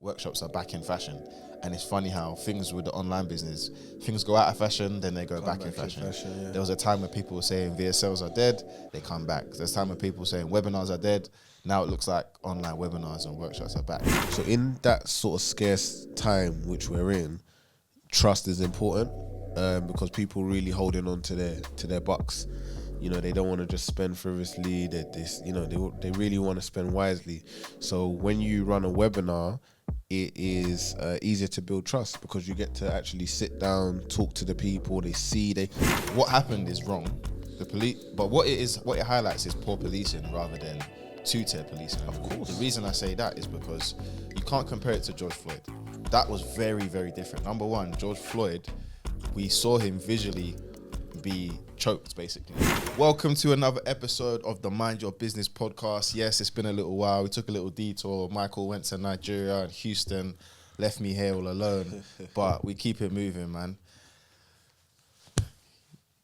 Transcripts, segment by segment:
workshops are back in fashion. And it's funny how things with the online business, things go out of fashion, then they go back in fashion. Yeah. There was a time when people were saying VSLs are dead, they come back. There's a time when people were saying webinars are dead. Now it looks like online webinars and workshops are back. So in that sort of scarce time which we're in, trust is important because people really holding on to their bucks. You know, they don't want to just spend frivolously. They really want to spend wisely. So when you run a webinar, it is easier to build trust because you get to actually sit down, talk to the people. What happened is wrong. The police, but what it highlights is poor policing rather than two-tier policing. Of course. The reason I say that is because you can't compare it to George Floyd. That was very, very different. Number one, George Floyd, we saw him visually be choked, basically. Welcome to another episode of the Mind Your Business podcast. Yes, it's been a little while. We took a little detour. Michael went to Nigeria and Houston, left me here all alone. But we keep it moving, man.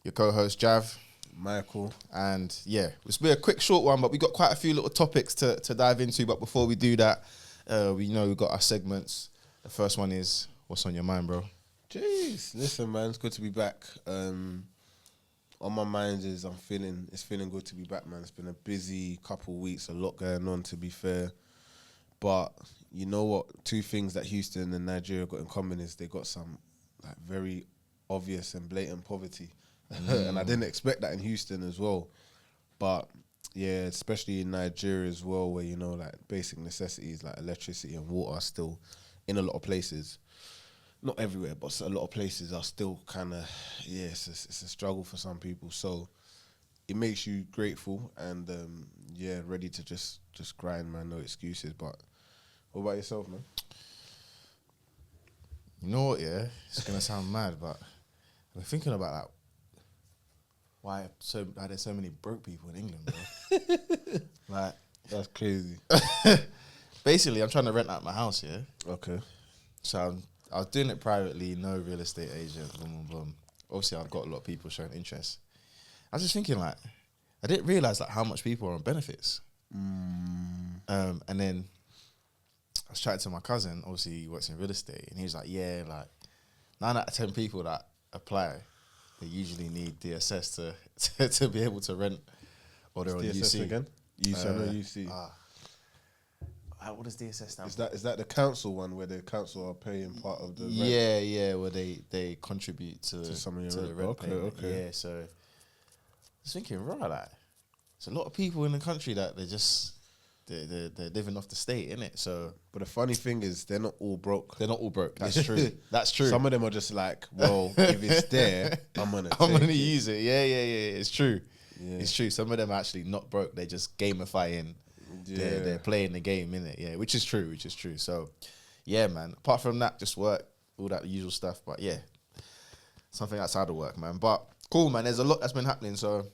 Your co-host, Jav. Michael. And yeah, it's been a quick, short one, but we got quite a few little topics to dive into. But before we do that, we've got our segments. The first one is, what's on your mind, bro? Jeez, listen, man, it's good to be back. On my mind is it's feeling good to be back, man. It's been a busy couple of weeks, a lot going on, to be fair. But you know what? Two things that Houston and Nigeria got in common is they got some like very obvious and blatant poverty. And I didn't expect that in Houston as well. But yeah, especially in Nigeria as well, where, you know, like basic necessities like electricity and water are still in a lot of places. Not everywhere, but a lot of places are still kind of, it's a struggle for some people. So it makes you grateful and, ready to just grind, man, no excuses. But what about yourself, man? You know what, yeah? It's going to sound mad, but I've been thinking about that. Why there's so many broke people in England, bro? Like, that's crazy. Basically, I'm trying to rent out my house, yeah? Okay. So I was doing it privately, no real estate agent, boom, boom, boom. Obviously, I've got a lot of people showing interest. I was just thinking, like, I didn't realise like how much people are on benefits. And then I was chatting to my cousin, obviously he works in real estate, and he was like, yeah, like 9 out of 10 people that apply, they usually need DSS to be able to rent, or they're on DSS UC. again? UC, I know UC. What does DSS stand for? Is that the council one where the council are paying part of the rent? Yeah, where they contribute to some of your to the rent. rent payment. Okay. Yeah, so I was thinking, right, like, there's a lot of people in the country that they're living off the state, innit? So, but the funny thing is, they're not all broke. they're not all broke. That's true. That's true. Some of them are just like, well, if it's there, I'm gonna use it. Yeah. It's true. Yeah. It's true. Some of them are actually not broke. They're just gamifying. Yeah. They're playing the game, innit? Yeah, which is true. So, yeah, man. Apart from that, just work, all that usual stuff. But yeah, something outside of work, man. But cool, man. There's a lot that's been happening. So,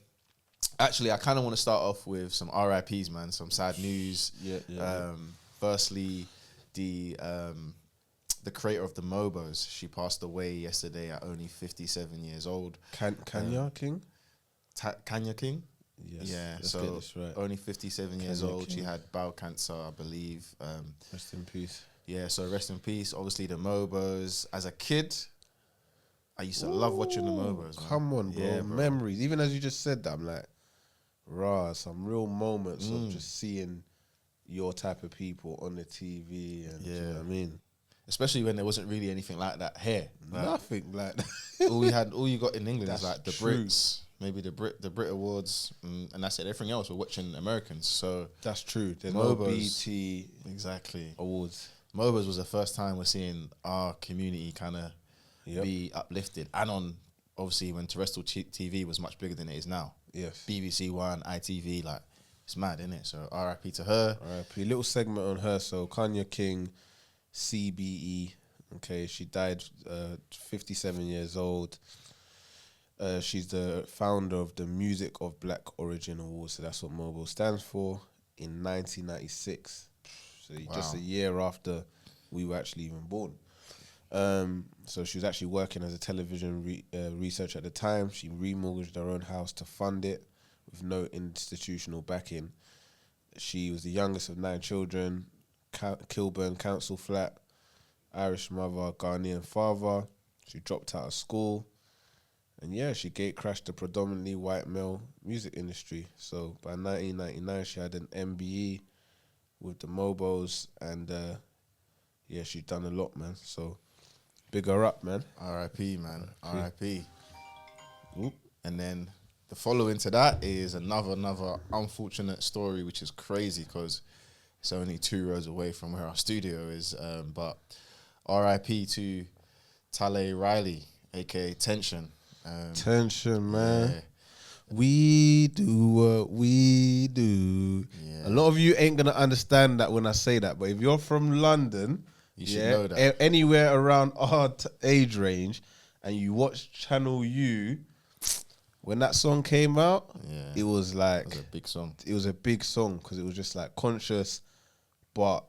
actually, I kind of want to start off with some RIPs, man. Some sad news. Yeah. Firstly, the creator of the Mobos, she passed away yesterday at only 57 years old. Kanya King? Kanya King? Yes. Yeah, Let's so get this right. only 57 years Kenya old. King. She had bowel cancer, I believe. Rest in peace. Yeah, so rest in peace. Obviously, the Mobos. As a kid, I used to love watching the Mobos. Man. Come on, bro. Yeah, bro. Memories. Even as you just said that, I'm like, some real moments of just seeing your type of people on the TV. And, you know what I mean? Especially when there wasn't really anything like that here. Like, Nothing like that. all you got in England is like the true. Brits, maybe the Brit Awards, and that's it. Everything else we're watching Americans. So That's true. There's Mobos, no BT exactly. awards. Mobos was the first time we're seeing our community kind of be uplifted, and on obviously when terrestrial TV was much bigger than it is now. Yes. BBC One, ITV, like it's mad, isn't it? So RIP to her. RIP. Little segment on her. So Kanya King, CBE. Okay, she died 57 years old. She's the founder of the Music of Black Origin Awards. So that's what Mobo stands for. In 1996. So just a year after we were actually even born. So she was actually working as a television researcher at the time. She remortgaged her own house to fund it with no institutional backing. She was the youngest of 9 children, Kilburn council flat, Irish mother, Ghanaian father. She dropped out of school. And yeah, she gate crashed the predominantly white male music industry. So by 1999, she had an MBE with the Mobos, and yeah, she's done a lot, man. So big her up, man. R.I.P. man. R.I.P. And then the following to that is another unfortunate story, which is crazy because it's only 2 rows away from where our studio is. But R.I.P. to Tale Riley, aka Tension. Tension, man. Yeah. We do what we do. Yeah. A lot of you ain't gonna understand that when I say that, but if you're from London, You should know that. Anywhere around our age range, and you watch Channel U, when that song came out, it was like It was a big song. It was a big song because it was just like conscious, but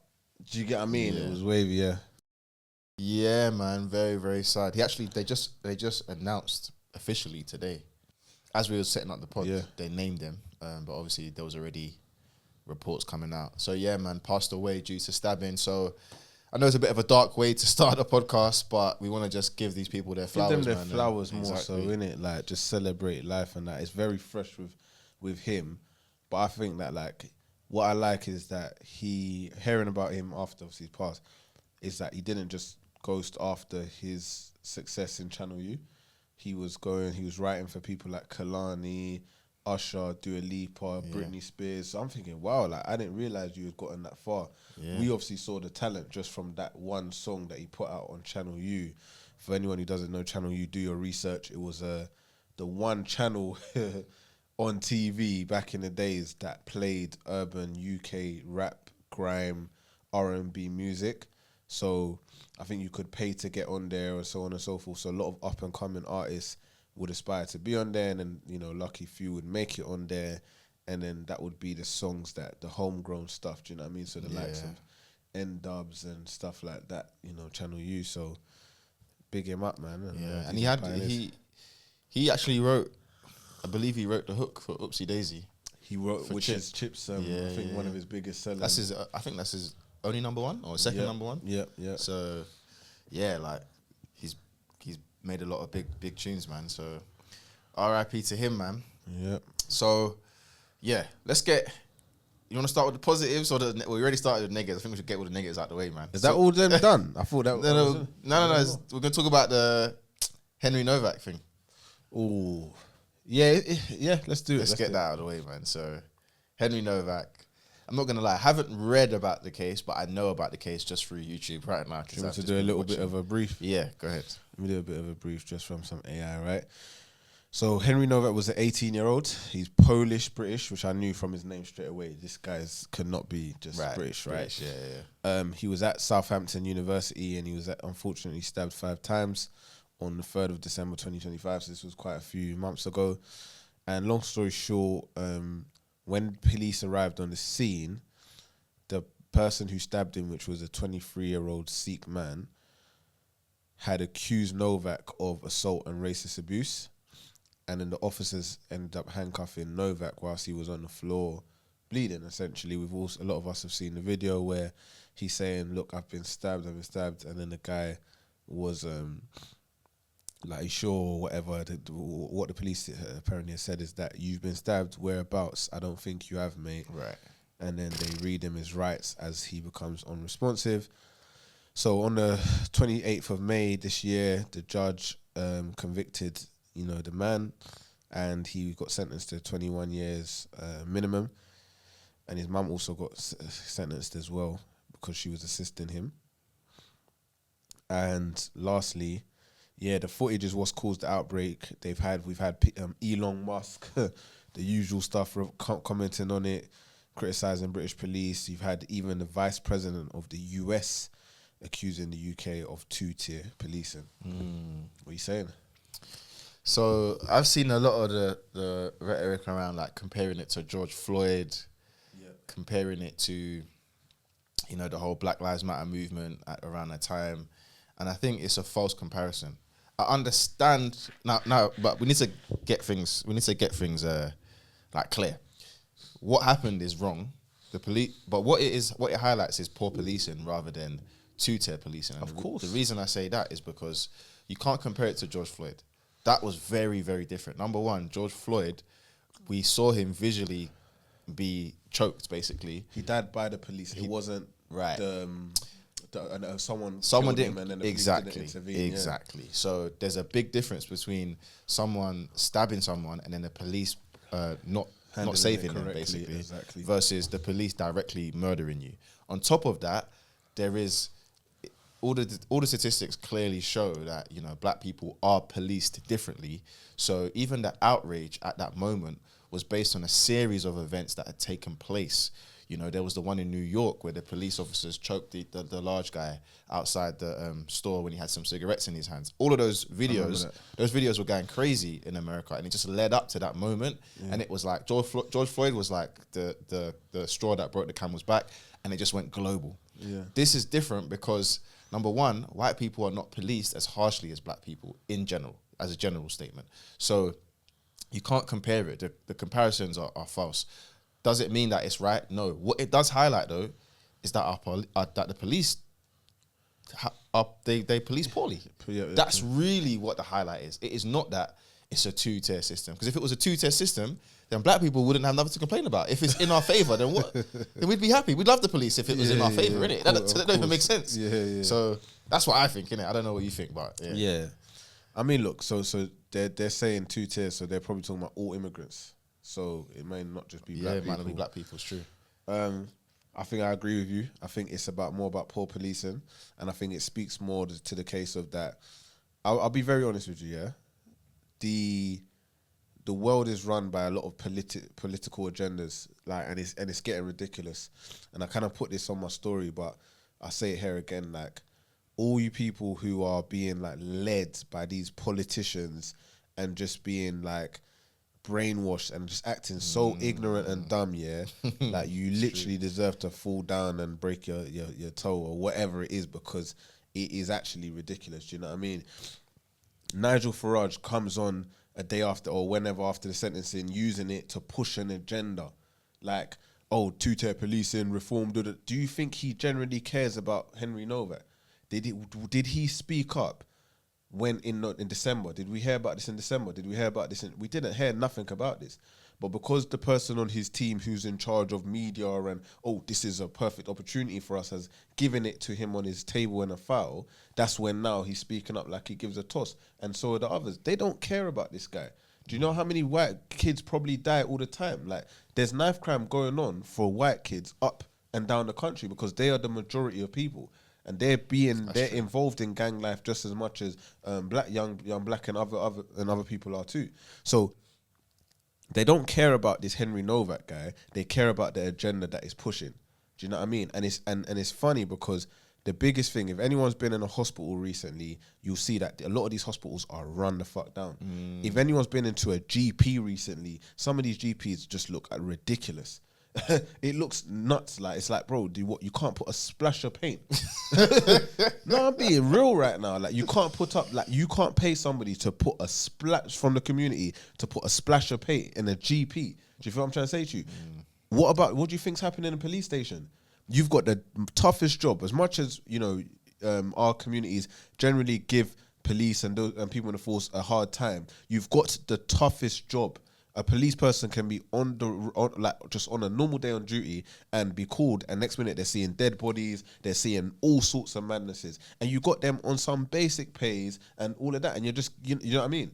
do you get what I mean? Yeah. It was wavy, yeah. Yeah, man, very, very sad. They just announced officially today, as we were setting up the pod. Yeah. They named them, but obviously there was already reports coming out. So yeah, man, passed away due to stabbing. So I know it's a bit of a dark way to start a podcast, but we want to just give these people their flowers. Give them their man, flowers more exactly. so, innit? Like, just celebrate life and that. It's very fresh with him, but I think that, like, what I like is that hearing about him after obviously his passed, is that he didn't just ghost after his success in Channel U. He was writing for people like Kalani, Usher, Dua Lipa, Britney Spears. So I'm thinking, wow, like, I didn't realize you had gotten that far. Yeah. We obviously saw the talent just from that one song that he put out on Channel U. For anyone who doesn't know Channel U, do your research. It was the one channel on TV back in the days that played urban UK rap, grime, R&B music. So I think you could pay to get on there and so on and so forth. So a lot of up and coming artists would aspire to be on there, and then, you know, lucky few would make it on there, and then that would be the songs that the homegrown stuff, do you know what I mean? So the likes of N-Dubs and stuff like that, you know, Channel U. So big him up, man. And he actually wrote, I believe he wrote the hook for Oopsie Daisy. He wrote, which is Chip's, I think one of his biggest sellers. That's his. I think that's his only number one or second number one. Yeah, yeah. So yeah, like he's made a lot of big tunes, man. So R.I.P. to him, man. Yeah. So yeah, let's get. You want to start with the positives or we already started with negatives? I think we should get all the negatives out of the way, man. Is that all them done? I thought that. No. We're gonna talk about the Henry Novak thing. Oh, yeah. Let's do it. Let's get that out of the way, man. So Henry Novak. I'm not gonna lie, I haven't read about the case, but I know about the case just through YouTube right now. Do you want to do a little bit of a brief? Yeah, go ahead. Let me do a bit of a brief just from some AI, right? So Henry Novak was an 18-year-old. He's Polish-British, which I knew from his name straight away. This guy could not be just British, right? Yeah. He was at Southampton University, and he was unfortunately stabbed 5 times on the 3rd of December 2025. So this was quite a few months ago. And long story short, when police arrived on the scene, the person who stabbed him, which was a 23-year-old Sikh man, had accused Novak of assault and racist abuse. And then the officers ended up handcuffing Novak whilst he was on the floor, bleeding, essentially. A lot of us have seen the video where he's saying, look, I've been stabbed. And then the guy was like, sure, or whatever. What the police apparently said is that you've been stabbed, whereabouts? I don't think you have, mate. Right. And then they read him his rights as he becomes unresponsive. So on the 28th of May this year, the judge convicted, the man, and he got sentenced to 21 years minimum. And his mum also got sentenced as well because she was assisting him. And lastly, the footage is what's caused the outbreak. We've had Elon Musk, the usual stuff, commenting on it, criticizing British police. You've had even the vice president of the US accusing the UK of 2-tier policing. What are you saying? So I've seen a lot of the rhetoric around, like, comparing it to George Floyd, comparing it to, the whole Black Lives Matter movement around that time. And I think it's a false comparison. I understand now, but we need to get things like clear. What happened is wrong, the police. But what it highlights is poor policing rather than two-tier policing. And Of course. the reason I say that is because you can't compare it to George Floyd. That was very, very different. Number one, George Floyd, we saw him visually be choked, basically. He died by the police. It wasn't right. Someone Didn't him and then the police didn't intervene. Exactly. So there's a big difference between someone stabbing someone and then the police not saving them, basically, versus the police directly murdering you. On top of that, there is all the statistics clearly show that, you know, black people are policed differently. So even the outrage at that moment was based on a series of events that had taken place. You know, there was the one in New York where the police officers choked the large guy outside the store when he had some cigarettes in his hands. All of those videos were going crazy in America, and it just led up to that moment. Yeah. And it was like George Floyd was like the straw that broke the camel's back, and it just went global. Yeah. This is different because, number one, white people are not policed as harshly as black people in general, as a general statement. So you can't compare it. The comparisons are false. Does it mean that it's right? No. What it does highlight, though, is that that the police they police poorly. That's really what the highlight is. It is not that it's a two-tier system. Because if it was a two-tier system, then black people wouldn't have nothing to complain about. If it's in our favour, then what? Then we'd be happy. We'd love the police if it was in our favour, innit? That don't even make sense. Yeah. So that's what I think, innit? I don't know what you think, but yeah. I mean, look, so they're saying two tiers, so they're probably talking about all immigrants. So it may not just be black people. Yeah, it might not be black people, it's true. I think I agree with you. I think it's more about poor policing, and I think it speaks more to the case of that. I'll be very honest with you, yeah? The world is run by a lot of political agendas, like, and it's getting ridiculous. And I kind of put this on my story, but I say it here again, like, all you people who are being like led by these politicians and just being like brainwashed and just acting so ignorant and dumb, yeah, like you literally deserve to fall down and break your toe or whatever it is, because it is actually ridiculous. Do you know what I mean? Nigel Farage comes on a day after or whenever after the sentencing, using it to push an agenda, like, oh, two-tier policing, reform. Do you think he generally cares about Henry Novak? Did he speak up when in December? Did we hear about this in December? Did we hear about this? We didn't hear nothing about this. But because the person on his team who's in charge of media and, oh, this is a perfect opportunity for us, has given it to him on his table in a file, that's when now he's speaking up like he gives a toss. And so are the others. They don't care about this guy. Do you know how many white kids probably die all the time? Like, there's knife crime going on for white kids up and down the country because they are the majority of people. And they're involved in gang life just as much as young black and other people are too. So they don't care about this Henry Novak guy. They care about the agenda that he's pushing. Do you know what I mean? And it's funny because the biggest thing, if anyone's been in a hospital recently, you'll see that a lot of these hospitals are run the fuck down. If anyone's been into a GP recently, some of these GPs just look ridiculous. It looks nuts. Like, it's like, bro, you can't put a splash of paint. No, I'm being real right now. Like, you can't pay somebody to put a splash from the community to put a splash of paint in a GP. Do you feel what I'm trying to say to you? What do you think's happening in a police station? You've got the toughest job. As much as, you know, our communities generally give police and people in the force a hard time, you've got the toughest job. A police person can be just on a normal day on duty and be called, and next minute they're seeing dead bodies, they're seeing all sorts of madnesses, and you got them on some basic pays and all of that, and you're just, you know what I mean?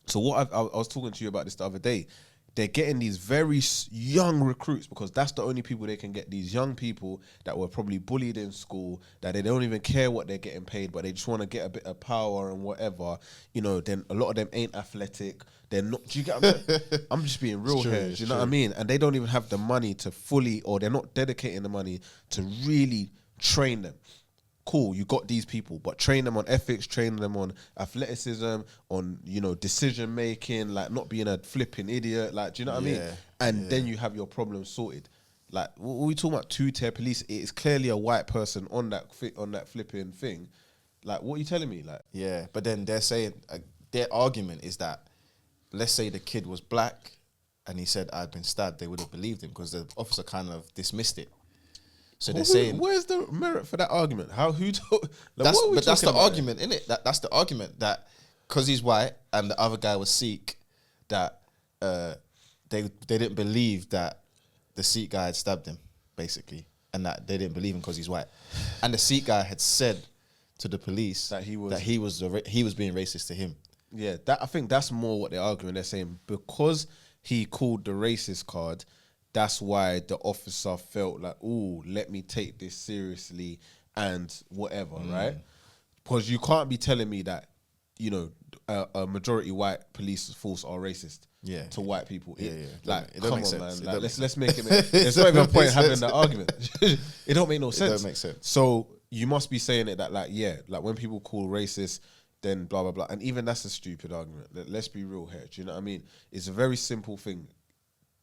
So what I was talking to you about this the other day. They're getting these very young recruits because that's the only people they can get. These young people that were probably bullied in school, that they don't even care what they're getting paid, but they just want to get a bit of power and whatever. You know, then a lot of them ain't athletic. They're not. Do you get what I'm saying? I'm just being real here. Do you know what I mean? And they don't even have the money to fully, or they're not dedicating the money to really train them. Cool, you got these people, but train them on ethics, train them on athleticism, on, you know, decision making, like not being a flipping idiot, like, do you know what I mean? And then you have your problem sorted. Like, what we talking about two-tier police? It's clearly a white person on that flipping thing. Like, what are you telling me? Like, yeah, but then they're saying their argument is that, let's say the kid was black and he said I'd been stabbed, they would have believed him because the officer kind of dismissed it. So they're saying, where's the merit for that argument? That's the argument, isn't it? That's the argument that because he's white and the other guy was Sikh, that they didn't believe that the Sikh guy had stabbed him, basically, and that they didn't believe him because he's white. And the Sikh guy had said to the police that he was being racist to him. Yeah, I think that's more what they're arguing. They're saying because he called the racist card, that's why the officer felt like, "Ooh, let me take this seriously," and whatever, right? Because you can't be telling me that, you know, a majority white police force are racist. Yeah, to white people. Like, come on, man. Like, let's make it. There's not even a point having that argument. It don't make no sense. It don't make sense. So you must be saying it that like when people call racist, then blah blah blah, and even that's a stupid argument. Let's be real here. Do you know what I mean? It's a very simple thing.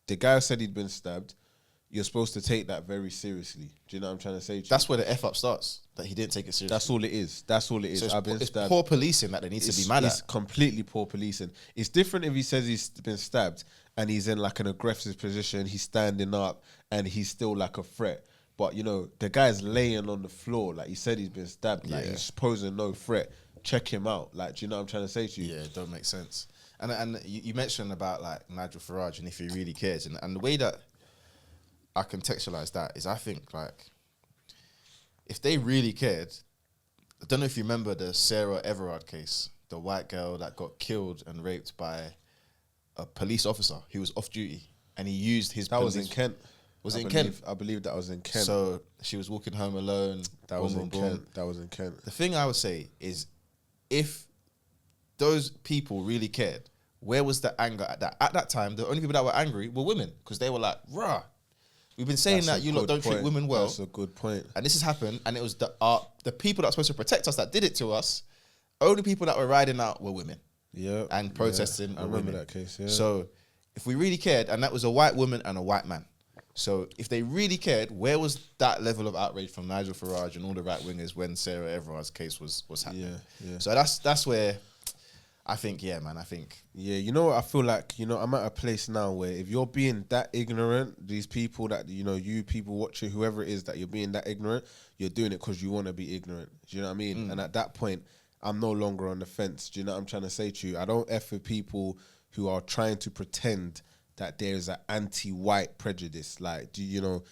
The guy said he'd been stabbed. You're supposed to take that very seriously. Do you know what I'm trying to say to you? That's where the F up starts, that he didn't take it seriously. That's all it is. That's all it is. So it's poor policing that they need to be mad at. It's completely poor policing. It's different if he says he's been stabbed and he's in like an aggressive position, he's standing up and he's still like a threat. But, you know, the guy's laying on the floor. Like, he said he's been stabbed. Like, he's posing no threat. Check him out. Like, do you know what I'm trying to say to you? Yeah, it don't make sense. And you mentioned about, like, Nigel Farage and if he really cares. And the way that I contextualize that is I think, like, if they really cared, I don't know if you remember the Sarah Everard case, the white girl that got killed and raped by a police officer who was off duty, and he used his That was in Kent. Was it in Kent? I believe that was in Kent. So she was walking home alone. That was in Kent. That was in Kent. The thing I would say is, if those people really cared, where was the anger at that? At that time, the only people that were angry were women, because they were like, "Rah, we've been saying that you lot don't treat women well." That's a good point. And this has happened, and it was the people that were supposed to protect us that did it to us. Only people that were riding out were women. Yeah. And protesting. I remember that case. Yeah. So if we really cared, and that was a white woman and a white man. So if they really cared, where was that level of outrage from Nigel Farage and all the right wingers when Sarah Everard's case was happening? Yeah. So that's where I think, yeah, you know what I feel like, you know, I'm at a place now where if you're being that ignorant, these people that, you know, you people watching, whoever it is that you're being that ignorant, you're doing it because you want to be ignorant. Do you know what I mean? And at that point, I'm no longer on the fence. Do you know what I'm trying to say to you? I don't F with people who are trying to pretend that there's an anti-white prejudice. Like, do you know,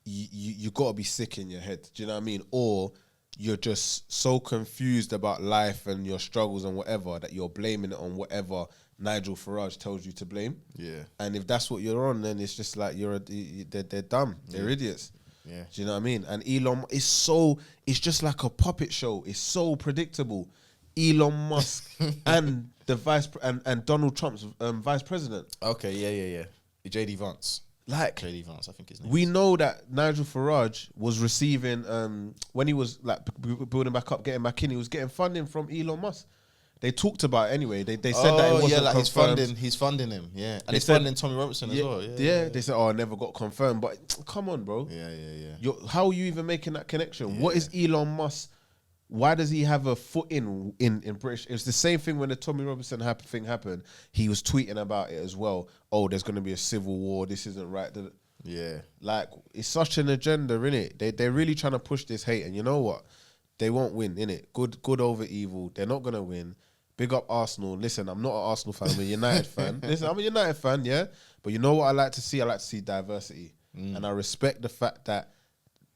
you got to be sick in your head. Do you know what I mean? Or you're just so confused about life and your struggles and whatever that you're blaming it on whatever Nigel Farage tells you to blame. Yeah. And if that's what you're on, then it's just like they're dumb. They're idiots. Yeah. Do you know what I mean? And Elon it's just like a puppet show. It's so predictable. Elon Musk and the and Donald Trump's vice president. Okay, yeah. JD Vance. Like, JD Vance, I think his name. We know that Nigel Farage was receiving when he was like building back up, getting back in, he was getting funding from Elon Musk. They talked about it anyway. They said that it wasn't like confirmed. he's funding him, yeah. And he's said- funding Tommy Robertson as well. Yeah, they said, it never got confirmed. But come on, bro. Yeah. How are you even making that connection? What is Elon Musk? Why does he have a foot in British? It's the same thing when the Tommy Robinson thing happened. He was tweeting about it as well. Oh, there's going to be a civil war. This isn't right. Yeah. Like, it's such an agenda, innit? They're really trying to push this hate. And you know what? They won't win, innit? Good over evil. They're not going to win. Big up Arsenal. Listen, I'm not an Arsenal fan. I'm a United fan. Listen, I'm a United fan, yeah? But you know what I like to see? I like to see diversity. And I respect the fact that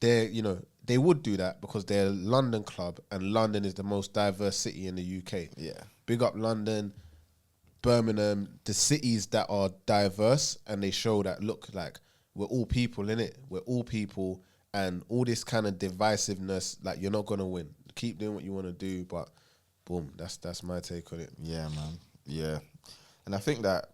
they would do that because they're a London club and London is the most diverse city in the UK. Yeah. Big up London, Birmingham, the cities that are diverse, and they show that, look, like, we're all people, innit? We're all people, and all this kind of divisiveness, like, you're not going to win. Keep doing what you want to do, but boom, that's my take on it. Yeah, man. Yeah. And I think that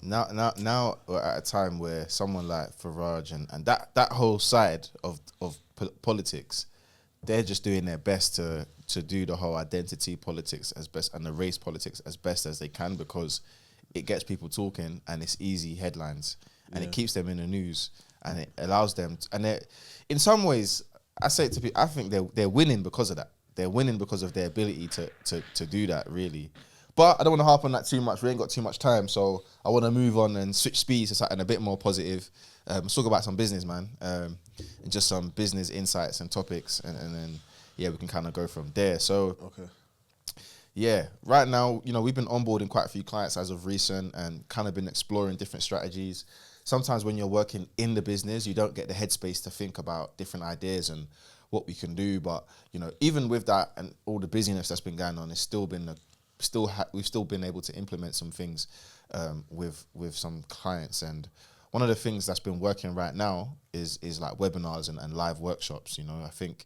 now we're at a time where someone like Farage and that whole side of politics, they're just doing their best to do the whole identity politics as best and the race politics as best as they can, because it gets people talking and it's easy headlines and it keeps them in the news and it allows them and in some ways, I say it to people, I think they're winning because of that. They're winning because of their ability to do that, really. But I don't want to harp on that too much. We ain't got too much time, so I want to move on and switch speeds to something a bit more positive. Let's talk about some business, man, and just some business insights and topics, and then we can kind of go from there. So, Okay. Yeah, right now, we've been onboarding quite a few clients as of recent, and kind of been exploring different strategies. Sometimes when you're working in the business, you don't get the headspace to think about different ideas and what we can do. But even with that and all the busyness that's been going on, it's still been we've still been able to implement some things with some clients. And one of the things that's been working right now is like webinars and live workshops. I think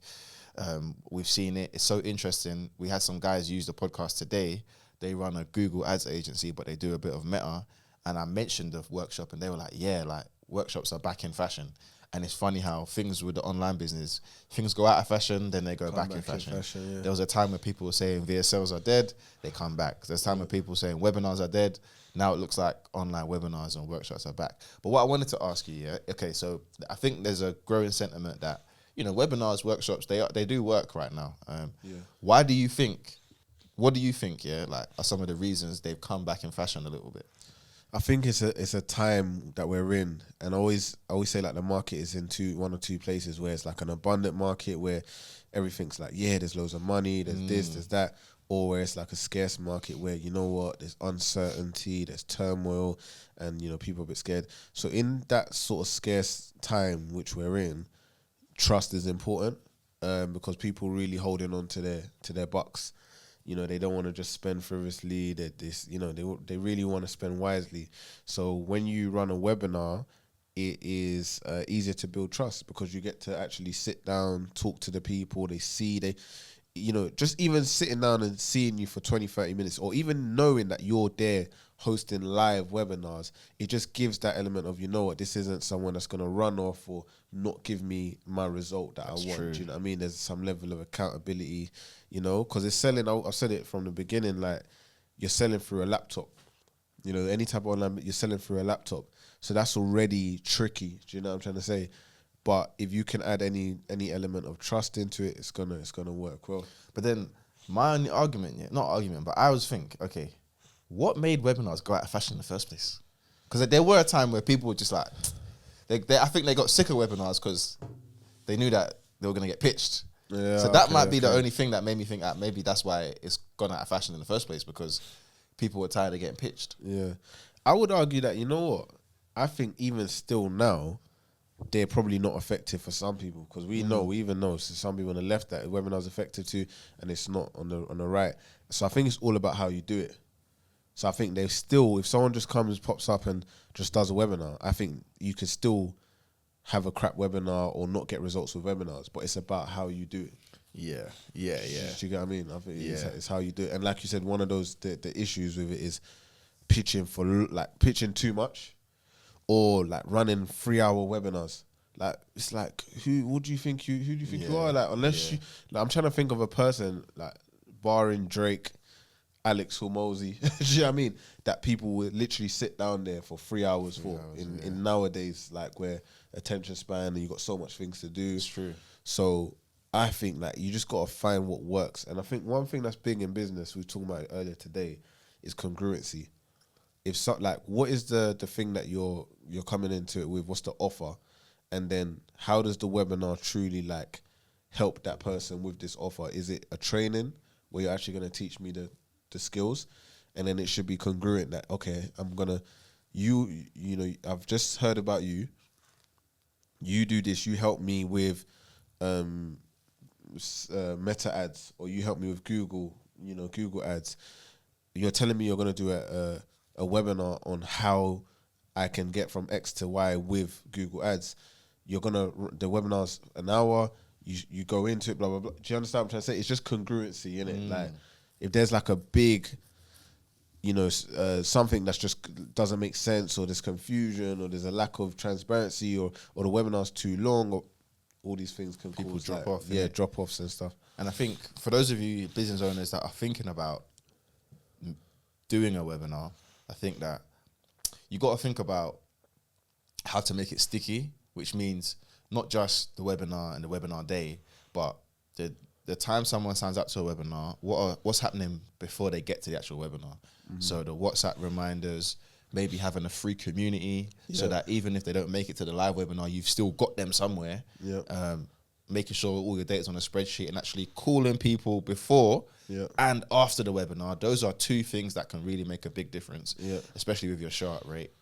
we've seen it. It's so interesting. We had some guys use the podcast today. They run a Google Ads agency, but they do a bit of Meta. And I mentioned the workshop, and they were like, "Yeah, like workshops are back in fashion." And it's funny how things with the online business, things go out of fashion, then they go back in fashion. Yeah. There was a time where people were saying VSLs are dead, they come back. There's a time when people were saying webinars are dead. Now it looks like online webinars and workshops are back. But what I wanted to ask you, okay, so I think there's a growing sentiment that, webinars, workshops, they do work right now. What do you think, like, are some of the reasons they've come back in fashion a little bit? I think it's a time that we're in, and I always say like the market is in one or two places where it's like an abundant market where everything's like, there's loads of money, there's this, there's that, or where it's like a scarce market where there's uncertainty, there's turmoil, and people are a bit scared. So in that sort of scarce time which we're in, trust is important because people really holding on to their bucks. They don't want to just spend frivolously. They really want to spend wisely. So when you run a webinar, it is easier to build trust because you get to actually sit down, talk to the people. Just even sitting down and seeing you for 20, 30 minutes, or even knowing that you're there hosting live webinars, it just gives that element of, this isn't someone that's going to run off or not give me my result that I want. True. Do you know what I mean? There's some level of accountability, because it's selling. I've said it from the beginning, like you're selling through a laptop. Any type of online, you're selling through a laptop. So that's already tricky. Do you know what I'm trying to say? But if you can add any element of trust into it, it's gonna work well. But then my only argument, not argument, but I always think, okay, what made webinars go out of fashion in the first place? Because there were a time where people were just like, I think they got sick of webinars because they knew that they were going to get pitched. Yeah, so that might be the only thing that made me think that maybe that's why it's gone out of fashion in the first place, because people were tired of getting pitched. Yeah. I would argue that, I think even still now, they're probably not effective for some people because we even know so some people on the left that webinars effective too, and it's not on the right. So I think it's all about how you do it. So I think if someone just pops up and just does a webinar, I think you can still have a crap webinar or not get results with webinars, but it's about how you do it. Yeah. Do you get what I mean? I think it's how you do it. And like you said, one of those the issues with it is pitching pitching too much, or like running 3-hour webinars. Like it's like who do you think you are? Like unless you, like I'm trying to think of a person like barring Drake, Alex Hormozy, do you know what I mean? That people would literally sit down there for 3 hours in nowadays, like where attention span and you got so much things to do. It's true. So I think like you just gotta find what works. And I think one thing that's big in business, we were talking about it earlier today, is congruency. What is the thing that you're coming into it with? What's the offer? And then how does the webinar truly like help that person with this offer? Is it a training where you're actually gonna teach me the skills, and then it should be congruent that, okay, I'm gonna, I've just heard about you do this, you help me with meta ads, or you help me with Google ads. You're telling me you're gonna do a webinar on how I can get from X to Y with Google ads. The webinar's an hour, you go into it, blah blah blah. Do you understand what I'm trying to say? It's just congruency, innit? Like if there's like a big, something that's just doesn't make sense, or there's confusion, or there's a lack of transparency, or the webinar's too long, or all these things can people cause drop like, off. Yeah, drop offs and stuff. And I think for those of you business owners that are thinking about doing a webinar, I think that you got to think about how to make it sticky, which means not just the webinar and the webinar day, but the time someone signs up to a webinar, what's happening before they get to the actual webinar. So the WhatsApp reminders, maybe having a free community so that even if they don't make it to the live webinar, you've still got them somewhere. Making sure all your data's on a spreadsheet and actually calling people before and after the webinar. Those are two things that can really make a big difference, especially with your show out rate.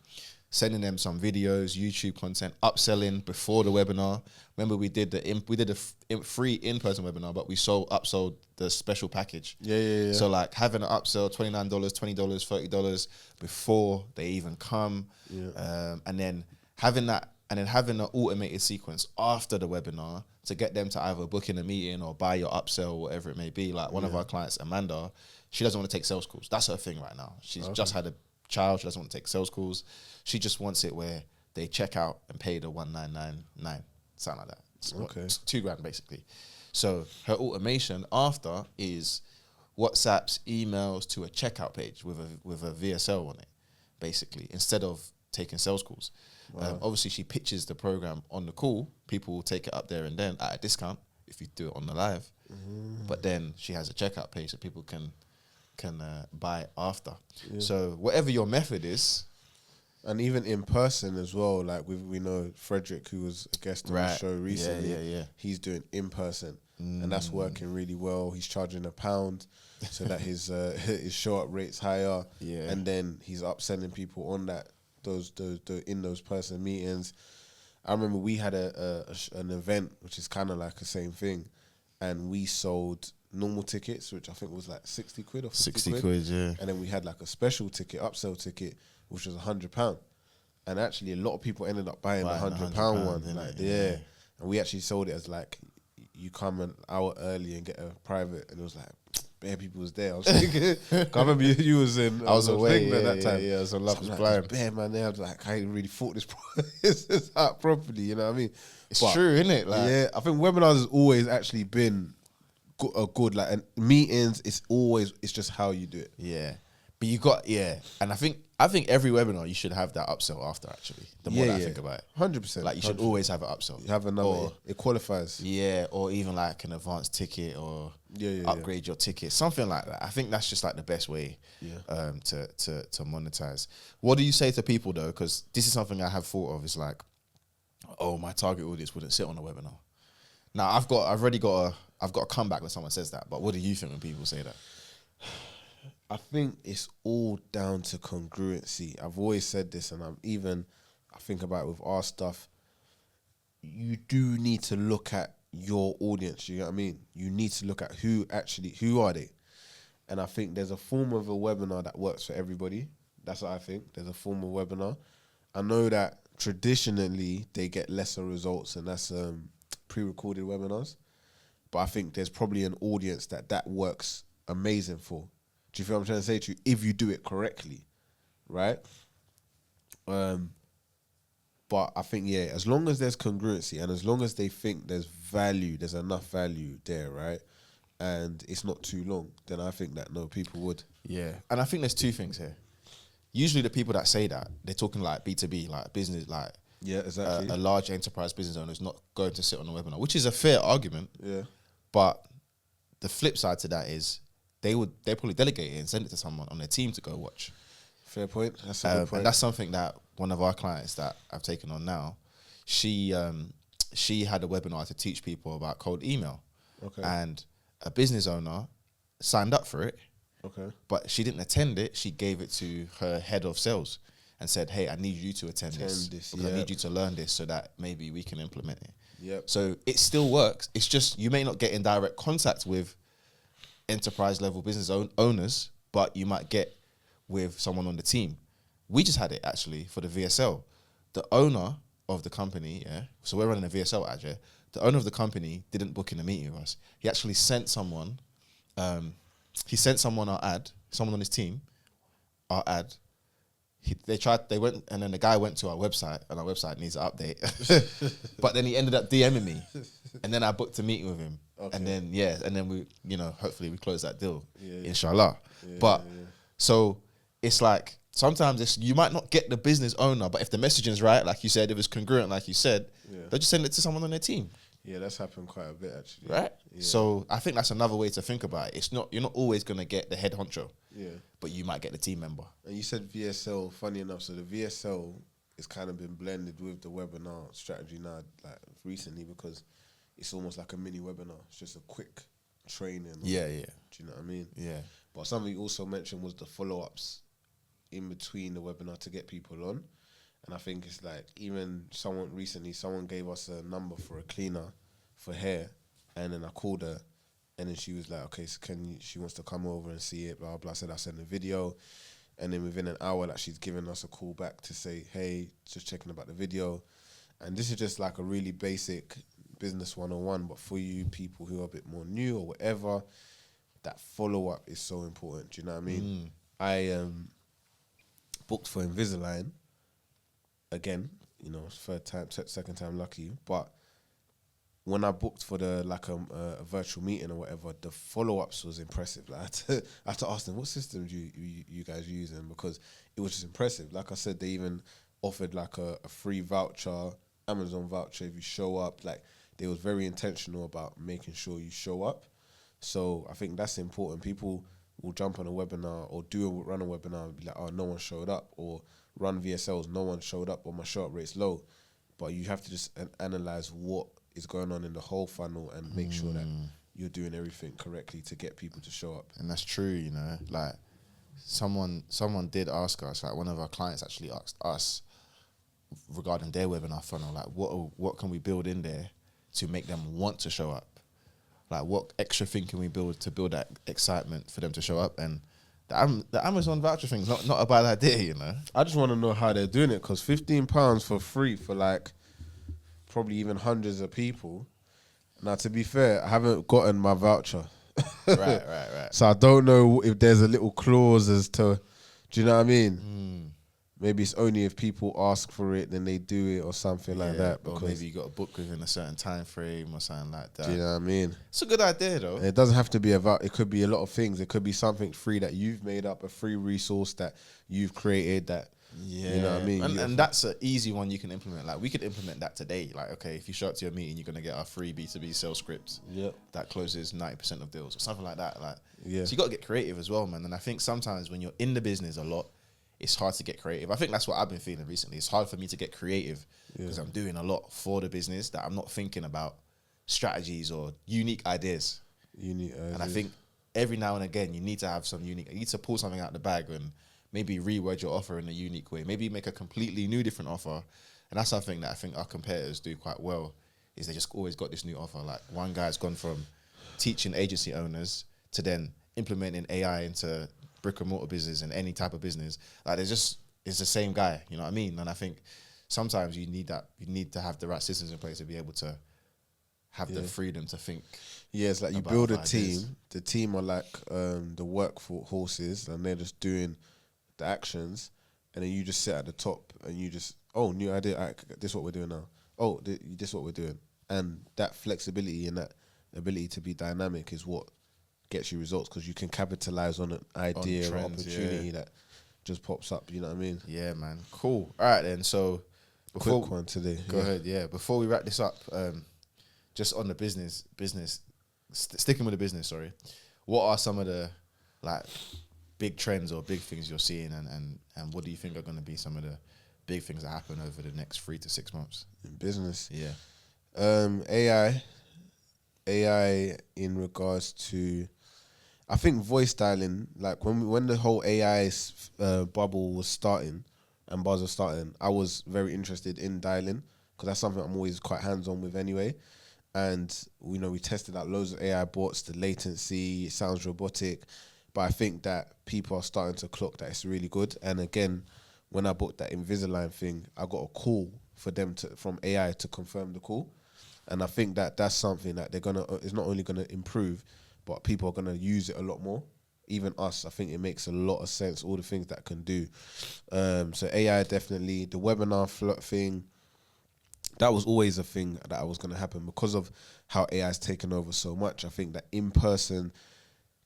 Sending them some videos, YouTube content, upselling before the webinar. Remember, we did a free in-person webinar, but we upsold the special package. So like having an upsell, $29, $20, $30 before they even come, and then having an automated sequence after the webinar to get them to either book in a meeting or buy your upsell, whatever it may be. Like one of our clients, Amanda, she doesn't want to take sales calls. That's her thing right now. She's just had a child. She doesn't want to take sales calls. She just wants it where they check out and pay the $1,999, something like that. So it's $2,000 basically. So her automation after is WhatsApps, emails to a checkout page with a VSL on it, basically, instead of taking sales calls. Obviously, she pitches the program on the call. People will take it up there and then at a discount if you do it on the live. But then she has a checkout page that people can buy after. So whatever your method is. And even in person as well, like we know Frederick, who was a guest on the show recently, he's doing in person, and that's working really well. He's charging £1 so that his show up rate's higher, and then he's upselling people on that those in those person meetings. I remember we had an event which is kind of like the same thing, and we sold normal tickets, which I think was like 60 quid or 50 quid, yeah. And then we had like a special ticket, upsell ticket, which was £100. And actually a lot of people ended up buying the £100 one. Like, and we actually sold it as like, you come an hour early and get a private, and it was like, bare people was there. I was thinking, I remember you was in. I was away at that time. Yeah, so love was like, blind. Bare man there. I was like, I ain't really thought this out properly. You know what I mean? It's true, isn't it? Like, yeah, I think webinars has always actually been a good like, and meetings. It's just how you do it. Yeah, but you got and I think every webinar you should have that upsell after. Actually, the more that I think about it, 100%. Like you should always have an upsell. You have another. It qualifies. Yeah, or even like an advanced ticket or upgrade your ticket, something like that. I think that's just like the best way to monetize. What do you say to people though? Because this is something I have thought of. Is like, oh, my target audience wouldn't sit on a webinar. Now I've got a comeback when someone says that. But what do you think when people say that? I think it's all down to congruency. I've always said this, and I think about it with our stuff. You do need to look at your audience. You know what I mean? You need to look at who are they? And I think there's a form of a webinar that works for everybody. That's what I think. There's a form of webinar. I know that traditionally they get lesser results, and that's pre-recorded webinars. But I think there's probably an audience that works amazing for. Do you feel what I'm trying to say to you? If you do it correctly, right? But I think, as long as there's congruency and as long as they think there's enough value there, right? And it's not too long, then I think that, no, people would. Yeah. And I think there's two things here. Usually the people that say that, they're talking like B2B, like business, like exactly. A large enterprise business owner is not going to sit on a webinar, which is a fair argument. Yeah. But the flip side to that is, they probably delegate it and send it to someone on their team to go watch. Fair point. That's a good point. And that's something that one of our clients that I've taken on now, she had a webinar to teach people about cold email. Okay. And a business owner signed up for it. Okay. But she didn't attend it. She gave it to her head of sales and said, hey, I need you to attend this. I need you to learn this so that maybe we can implement it. Yep. So it still works. It's just you may not get in direct contact with enterprise level business owners, but you might get with someone on the team. We just had it actually for the VSL. The owner of the company, so we're running a VSL ad, the owner of the company didn't book in a meeting with us. He actually sent someone, our ad, someone on his team, our ad. They went, and then the guy went to our website, and our website needs an update. But then he ended up DMing me, and then I booked a meeting with him. Okay. And then we, hopefully we close that deal, inshallah. So it's like, sometimes you might not get the business owner, but if the messaging is right, like you said, if it's congruent, like you said, they'll just send it to someone on their team. Yeah, that's happened quite a bit, actually. Right? So I think that's another way to think about it. You're not always gonna get the head honcho, but you might get the team member. And you said VSL. Funny enough, so the VSL is kind of been blended with the webinar strategy now, like recently, because it's almost like a mini webinar. It's just a quick training. Yeah. Do you know what I mean? Yeah. But something you also mentioned was the follow-ups in between the webinar to get people on. And I think it's like, even someone gave us a number for a cleaner for hair, and then I called her, and then she was like, okay, so she wants to come over and see it, blah, blah. I said, I'll send a video. And then within an hour, like, she's given us a call back to say, hey, just checking about the video. And this is just like a really basic business 101, but for you people who are a bit more new or whatever, that follow-up is so important. Do you know what I mean? I booked for Invisalign again, you know, third time, second time lucky. But when I booked for the a virtual meeting or whatever, the follow-ups was impressive. Like, I had to ask them, what system do you guys using? Because it was just impressive. Like I said, they even offered like a free voucher, Amazon voucher if you show up. Like, they was very intentional about making sure you show up. So I think that's important. People will jump on a webinar or run a webinar and be like, oh, no one showed up, or run VSLs, no one showed up, or my show up rate's low. But you have to just analyze what is going on in the whole funnel and make sure that you're doing everything correctly to get people to show up. And that's true, you know. Like, someone did ask us, like one of our clients actually asked us regarding their webinar funnel, like what can we build in there to make them want to show up? Like, what extra thing can we build to build that excitement for them to show up? And the Amazon voucher thing's not a bad idea, you know. I just want to know how they're doing it, because £15 for free for like probably even hundreds of people. Now, to be fair, I haven't gotten my voucher. Right. So I don't know if there's a little clause as to, do you know what I mean? Maybe it's only if people ask for it, then they do it or something like that. Or maybe you got a book within a certain time frame or something like that. Do you know what I mean? It's a good idea, though. And it doesn't have to be about, it could be a lot of things. It could be something free that you've made up, a free resource that you've created that, you know what I mean? And that's an easy one you can implement. Like, we could implement that today. Like, okay, if you show up to your meeting, you're going to get our free B2B sales script. Yep. That closes 90% of deals or something like that. Like, yeah. So you got to get creative as well, man. And I think sometimes when you're in the business a lot, it's hard to get creative. I think that's what I've been feeling recently. It's hard for me to get creative because I'm doing a lot for the business that I'm not thinking about strategies or unique ideas. And I think every now and again, you need to have some unique, you need to pull something out of the bag and maybe reword your offer in a unique way. Maybe make a completely new, different offer. And that's something that I think our competitors do quite well, is they just always got this new offer. Like, one guy's gone from teaching agency owners to then implementing AI into brick and mortar business and any type of business. Like, it's the same guy, you know what I mean? And I think sometimes you need to have the right systems in place to be able to have the freedom to think. Yeah, it's like you build a team. The team are like the workhorses, and they're just doing the actions, and then you just sit at the top and you just, oh, new idea, all right, this is what we're doing now. Oh, this is what we're doing. And that flexibility and that ability to be dynamic is what gets you results, because you can capitalize on an idea or opportunity that just pops up. You know what I mean? Yeah, man. Cool. All right, then. So, quick one today. Go ahead. Yeah. Before we wrap this up, just on the business, sticking with the business. Sorry. What are some of the like big trends or big things you're seeing, and what do you think are going to be some of the big things that happen over the next 3 to 6 months in business? Yeah. AI in regards to, I think voice dialing, like when the whole AI bubble was starting and buzz was starting, I was very interested in dialing, because that's something I'm always quite hands-on with anyway. And, you know, we tested out loads of AI bots, the latency, it sounds robotic, but I think that people are starting to clock that it's really good. And again, when I booked that Invisalign thing, I got a call from AI to confirm the call. And I think that that's something that it's not only gonna improve, but people are gonna use it a lot more. Even us, I think it makes a lot of sense, all the things that can do. So AI definitely, the webinar thing, that was always a thing that was gonna happen because of how AI's taken over so much. I think that in-person,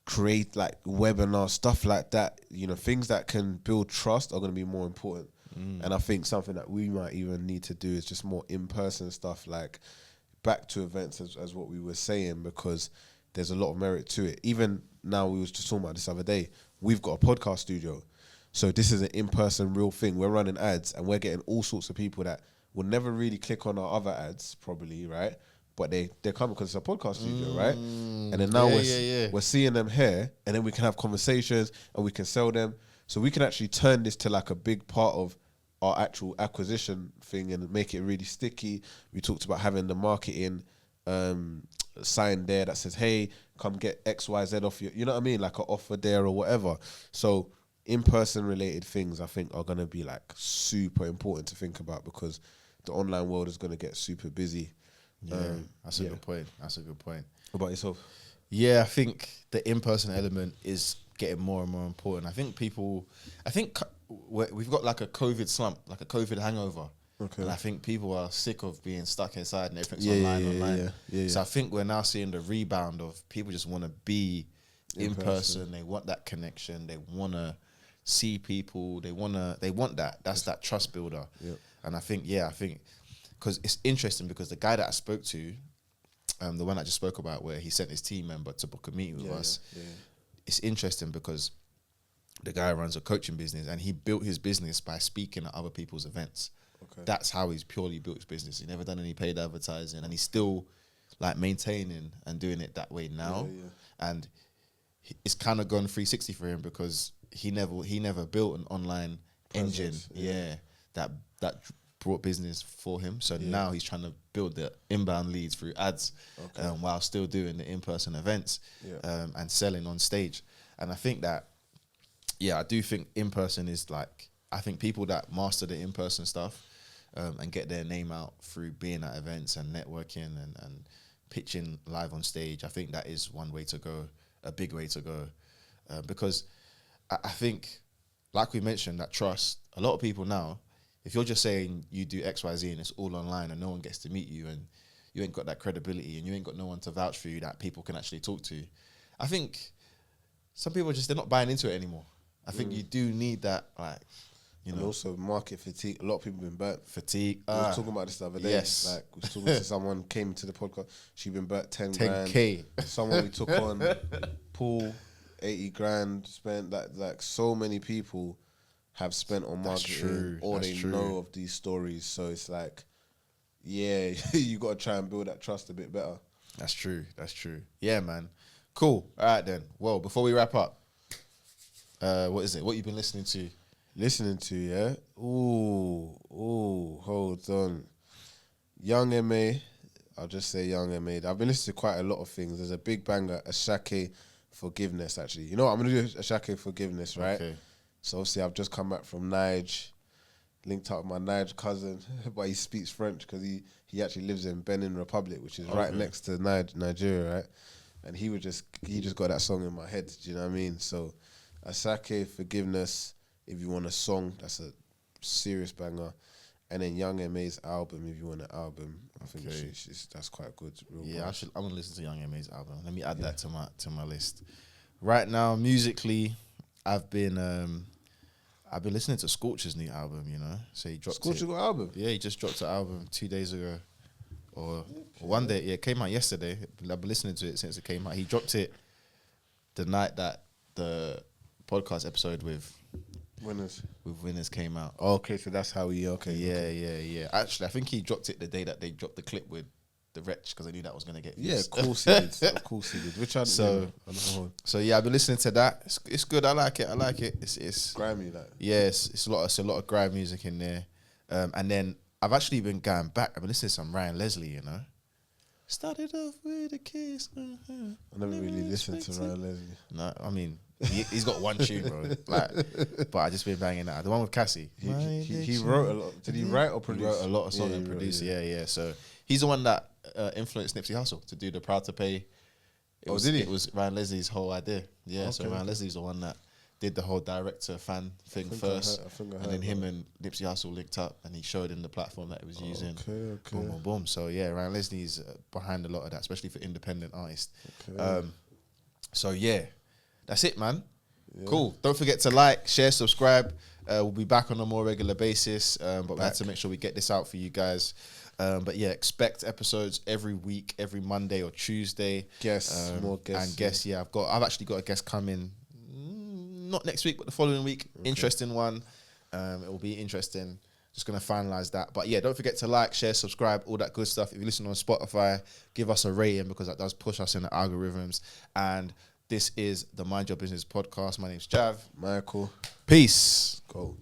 create like webinar, stuff like that, you know, things that can build trust are gonna be more important. And I think something that we might even need to do is just more in-person stuff, like back to events as what we were saying, because there's a lot of merit to it. Even now, we was just talking about this other day, we've got a podcast studio. So this is an in-person real thing. We're running ads and we're getting all sorts of people that will never really click on our other ads, probably, right? But they're coming because it's a podcast studio, right? And then now we're seeing them here, and then we can have conversations and we can sell them. So we can actually turn this to like a big part of our actual acquisition thing and make it really sticky. We talked about having the marketing sign there that says, hey, come get XYZ off you know what I mean? Like an offer there or whatever. So in-person related things, I think, are going to be like super important to think about, because the online world is going to get super busy. Yeah, that's a good point. That's a good point. What about yourself? Yeah, I think the in-person element is getting more and more important. I think we've got like a COVID slump, like a COVID hangover. Okay. And I think people are sick of being stuck inside and everything's online. Yeah. So I think we're now seeing the rebound of people just want to be in person. They want that connection. They want to see people. They want that. That's that trust builder. Yep. And I think because it's interesting, because the guy that I spoke to, the one I just spoke about, where he sent his team member to book a meeting with us. Yeah. It's interesting because the guy runs a coaching business and he built his business by speaking at other people's events. Okay. That's how he's purely built his business. He never done any paid advertising, and he's still like maintaining and doing it that way now. Yeah. And it's kind of gone 360 for him, because he never built an online engine. Yeah. That brought business for him. So now he's trying to build the inbound leads through ads, while still doing the in-person events, and selling on stage. And I think that, I do think in-person is like, I think people that master the in-person stuff and get their name out through being at events and networking and pitching live on stage, I think that is one way to go, a big way to go. Because I think, like we mentioned, that trust, a lot of people now, if you're just saying you do X, Y, Z and it's all online and no one gets to meet you and you ain't got that credibility and you ain't got no one to vouch for you that people can actually talk to, I think some people they're not buying into it anymore. I think you do need that, like, and also market fatigue. A lot of people have been burnt. Fatigue. We were talking about this the other day. Yes. Like, we were talking to someone, came to the podcast, she'd been burnt 10 grand. 10K. Someone we took on, pool, 80 grand, spent, like so many people have spent on marketing, or they know of these stories. So it's like, you got to try and build that trust a bit better. That's true. Yeah, man. Cool. All right, then. Well, before we wrap up, what is it? What you been listening to? Yeah? Ooh, hold on. Young M.A. I'll just say Young M.A. I've been listening to quite a lot of things. There's a big banger, Ashake Forgiveness, actually. You know what? I'm going to do Ashake Forgiveness, right? Okay. So obviously I've just come back from Nige, linked up with my Nige cousin, but he speaks French because he actually lives in Benin Republic, which is right next to Nigeria, right? And he just got that song in my head, do you know what I mean? So Asake Forgiveness, if you want a song, that's a serious banger. And then Young M.A.'s album, if you want an album, I think that's quite good. I'm gonna listen to Young M.A.'s album. Let me add that to my list. Right now, musically, I've been listening to Scorcher's new album, So he dropped Scorcher got an album? Yeah, he just dropped an album 2 days ago. Or one day. Yeah, it came out yesterday. I've been listening to it since it came out. He dropped it the night that the podcast episode with Winners came out. Oh, okay, so that's how he... Yeah. Actually, I think he dropped it the day that they dropped the clip with the Wretch, because I knew that was going to get views. Yeah, of course he did. Which I so I've been listening to that. It's good. I like it. It's grimy, like. Yeah, it's a lot of grime music in there. And then I've actually been going back. I've been listening to some Ryan Leslie, Started off with a kiss. I never really listened to Ryan Leslie. No, I mean, he's got one tune, bro. But I just been banging that. The one with Cassie. He wrote a lot. Did he write or produce? He wrote a lot of songs and produced. Yeah. So he's the one that influenced Nipsey Hussle to do the Proud to Pay. Did he? It was Ryan Leslie's whole idea. Yeah, so Ryan Leslie's the one that did the whole director fan thing first. I heard and then him and Nipsey Hussle linked up and he showed him the platform that he was using. Okay. Boom. So yeah, Ryan Leslie's behind a lot of that, especially for independent artists. Okay. So yeah, that's it, man. Yeah. Cool. Don't forget to like, share, subscribe. We'll be back on a more regular basis, but we had to make sure we get this out for you guys. But yeah, expect episodes every week, every Monday or Tuesday. More guests. And guests, yeah, I've actually got a guest coming, not next week, but the following week. Okay. Interesting one. It will be interesting. Just going to finalize that. But yeah, don't forget to like, share, subscribe, all that good stuff. If you listen on Spotify, give us a rating because that does push us in the algorithms. And this is the Mind Your Business podcast. My name's Jav. Michael. Peace. Go.